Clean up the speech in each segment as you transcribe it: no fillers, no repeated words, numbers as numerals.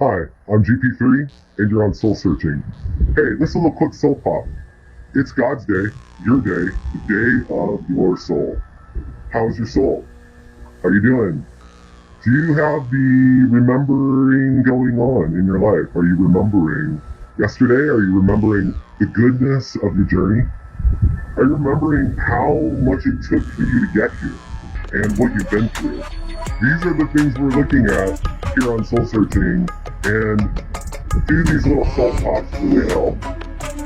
Hi, I'm GP3, and you're on Soul Searching. Hey, this little quick soul pop. It's God's day, your day, the day of your soul. How's your soul? How you doing? Do you have the remembering going on in your life? Are you remembering yesterday? Are you remembering the goodness of your journey? Are you remembering how much it took for you to get here and what you've been through? These are the things we're looking at here on Soul Searching, and do these little soul pops really help.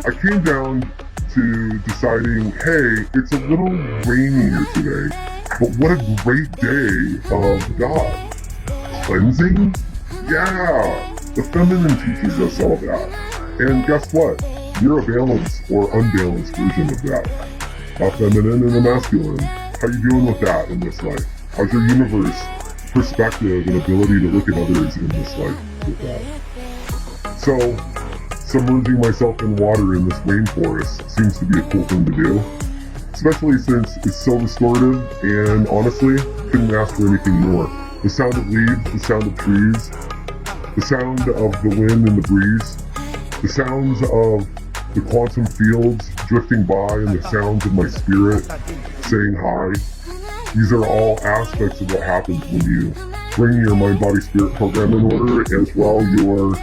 I came down to deciding, hey, it's a little rainy here today, but what a great day of God. Cleansing? Yeah! The feminine teaches us all that. And guess what? You're a balanced or unbalanced version of that. A feminine and a masculine. How you doing with that in this life? How's your universe perspective and ability to look at others in this life with that? So, submerging myself in water in this rainforest seems to be a cool thing to do. Especially since it's so restorative, and honestly, couldn't ask for anything more. The sound of leaves, the sound of trees, the sound of the wind and the breeze, the sounds of the quantum fields drifting by, and the sounds of my spirit saying hi. These are all aspects of what happens when you bring your mind-body-spirit program in order, as well your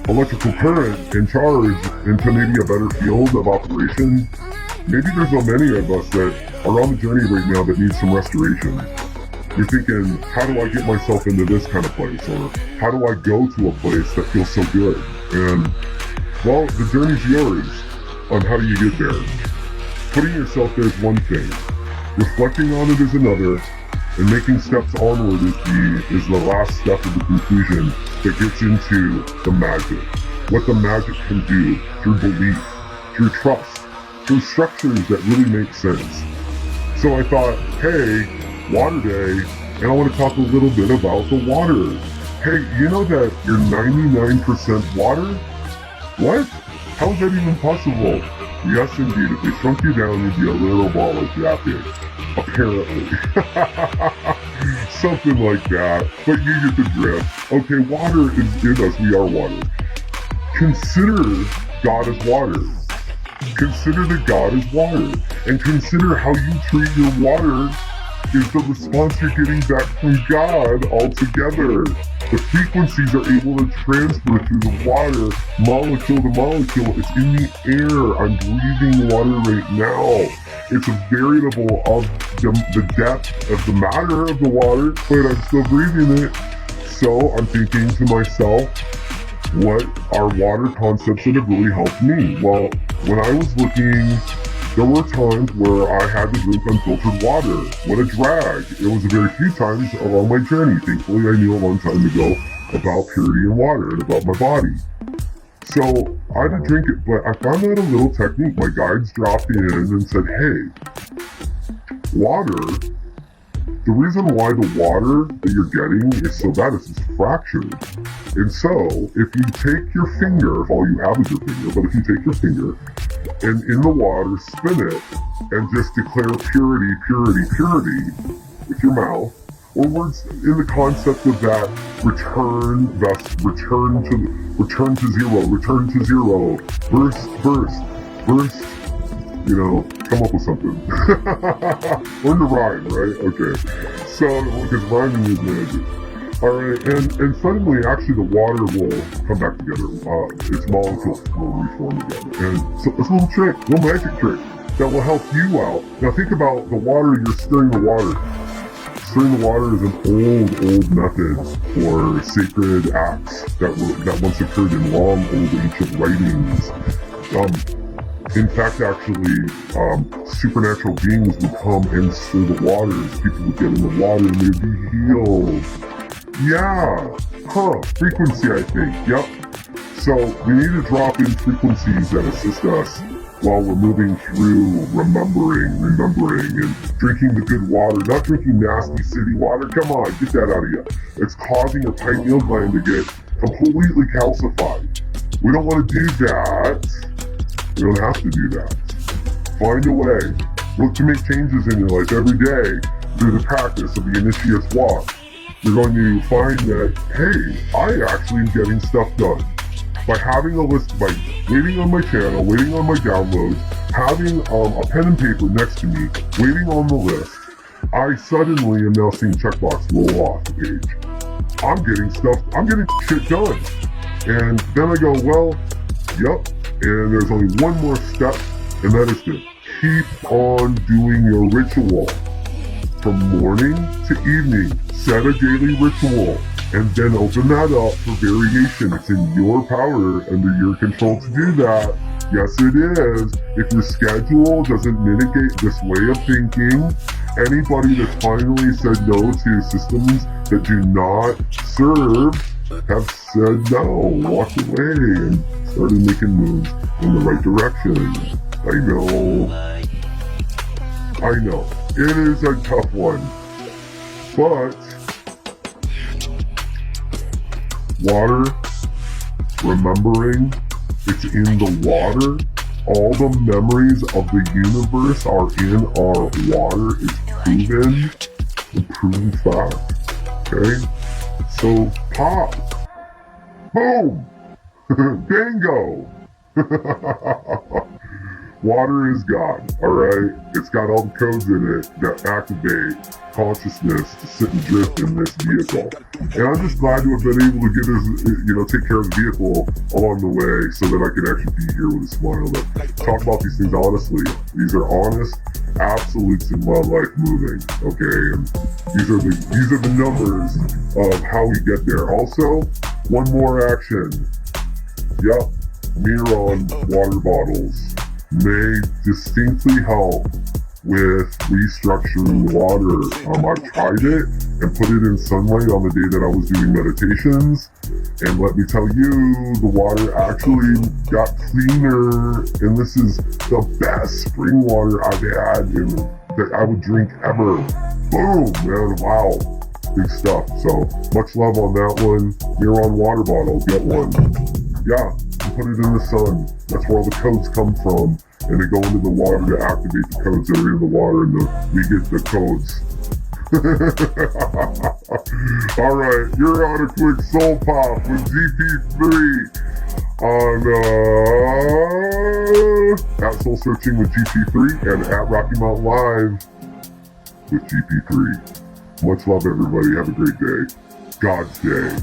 electrical current and charge into maybe a better field of operation. Maybe there's so many of us that are on the journey right now that need some restoration. You're thinking, how do I get myself into this kind of place? Or how do I go to a place that feels so good? And, well, the journey's yours on how do you get there. Putting yourself there is one thing. Reflecting on it is another, and making steps onward is the last step of the conclusion that gets into the magic. What the magic can do through belief, through trust, through structures that really make sense. So I thought, hey, water day, and I want to talk a little bit about the water. Hey, you know that you're 99% water? What? How is that even possible? Yes, indeed. If they shrunk you down, you'd be a little ball like that big. Apparently. Something like that. But you get the drift. Okay, water is in us. We are water. Consider God as water. Consider that God is water. And consider how you treat your water is the response you're getting back from God altogether. The frequencies are able to transfer through the water, molecule to molecule. It's in the air. I'm breathing water right now. It's a variable of the depth of the matter of the water, but I'm still breathing it. So I'm thinking to myself, what are water concepts that have really helped me? Well, when I was looking, there were times where I had to drink unfiltered water. What a drag. It was very few times along my journey. Thankfully, I knew a long time ago about purity in water and about my body. So I had to drink it, but I found out a little technique. My guides dropped in and said, hey, water, the reason why the water that you're getting is so bad is it's fractured. And so, if you take your finger, if all you have is your finger, but if you take your finger and in the water spin it and just declare purity, purity, purity with your mouth, or words in the concept of that return to zero, burst, you know, come up with something. Learn to rhyme, right? Okay. So, because rhyming is magic. Alright, and suddenly, actually, the water will come back together. Its molecules will reform together. And so, it's a little trick, a little magic trick that will help you out. Now, think about the water, you're stirring the water. Stirring the water is an old method for sacred acts that once occurred in long, old, ancient writings. In fact, actually, supernatural beings would come and stir the waters. People would get in the water and they'd be healed. Yeah. Frequency, I think. Yep. So, we need to drop in frequencies that assist us while we're moving through remembering, and drinking the good water. Not drinking nasty city water. Come on, get that out of you. It's causing your pineal gland to get completely calcified. We don't want to do that. We don't have to do that. Find a way. Look to make changes in your life every day through the practice of the initiate's walk. you're going to find that, hey, I actually am getting stuff done. By having a list, by waiting on my channel, waiting on my downloads, having a pen and paper next to me, waiting on the list, I suddenly am now seeing checkbox roll off the page. I'm getting shit done. And then I go, well, yep, and there's only one more step, and that is to keep on doing your ritual. From morning to evening, set a daily ritual, and then open that up for variation. It's in your power, under your control to do that. Yes, it is. If your schedule doesn't mitigate this way of thinking, anybody that's finally said no to systems that do not serve have said no, walked away, and started making moves in the right direction. I know. It is a tough one. But water, remembering it's in the water. All the memories of the universe are in our water. It's proven fact. Okay? So pop. Boom! Bingo! Water is God, alright? It's got all the codes in it that activate consciousness to sit and drift in this vehicle. And I'm just glad to have been able to get take care of the vehicle along the way so that I can actually be here with a smile to talk about these things honestly. These are honest absolutes in my life moving, okay? And these are the numbers of how we get there. Also, one more action. Yep, mirror on water bottles may distinctly help with restructuring water. I've tried it and put it in sunlight on the day that I was doing meditations, and let me tell you, the water actually got cleaner, and this is the best spring water I've had that I would drink ever. Boom, man, wow. Big stuff. So, much love on that one. Mirror on water bottle, get one. Yeah, you put it in the sun. That's where all the codes come from. And they go into the water to activate the codes that are in the water, and we get the codes. Alright, you're on a quick soul pop with GP3 on at Soul Searching with GP3 and at Rocky Mountain Live with GP3. Much love, everybody. Have a great day. God's day.